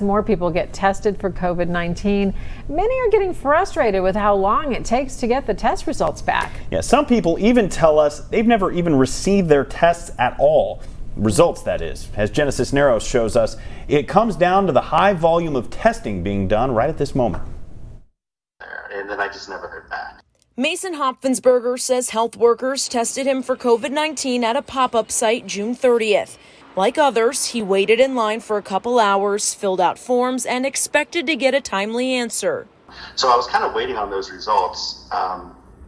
More people get tested for COVID-19. Many are getting frustrated with how long it takes to get the test results back. Yeah, some people even tell us they've never even received their tests at all. Results, that is. As Jenna Cisneros shows us, it comes down to the high volume of testing being done right at this moment. And then I just never heard back. Mason Hopfensperger says health workers tested him for COVID-19 at a pop-up site June 30th. Like others, he waited in line for a couple hours, filled out forms, and expected to get a timely answer. So I was kind of waiting on those results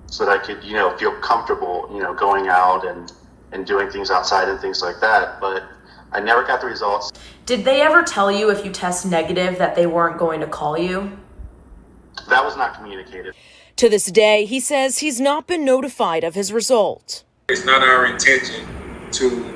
so that I could, feel comfortable, going out and doing things outside and things like that. But I never got the results. Did they ever tell you if you test negative that they weren't going to call you? That was not communicated. To this day, he says he's not been notified of his result. It's not our intention to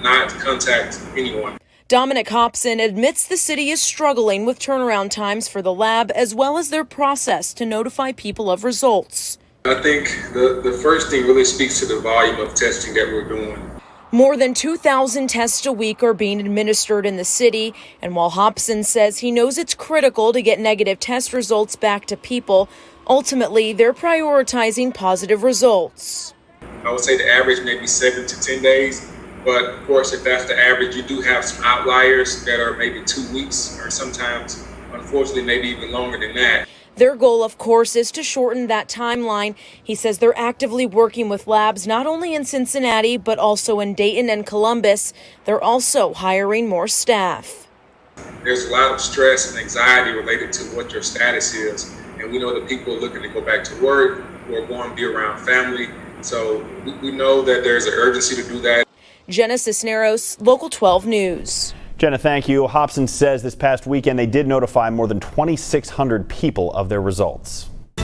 not contact anyone. Dominic Hobson admits the city is struggling with turnaround times for the lab as well as their process to notify people of results. I think the first thing really speaks to the volume of testing that we're doing. More than 2,000 tests a week are being administered in the city, and while Hobson says he knows it's critical to get negative test results back to people, ultimately they're prioritizing positive results. I would say the average may be 7 to 10 days. But of course, if that's the average, you do have some outliers that are maybe 2 weeks or sometimes, unfortunately, maybe even longer than that. Their goal, of course, is to shorten that timeline. He says they're actively working with labs not only in Cincinnati, but also in Dayton and Columbus. They're also hiring more staff. There's a lot of stress and anxiety related to what your status is. And we know that people are looking to go back to work or going to be around family. So we know that there's an urgency to do that. Jenna Cisneros, Local 12 News. Jenna, thank you. Hobson says this past weekend they did notify more than 2,600 people of their results.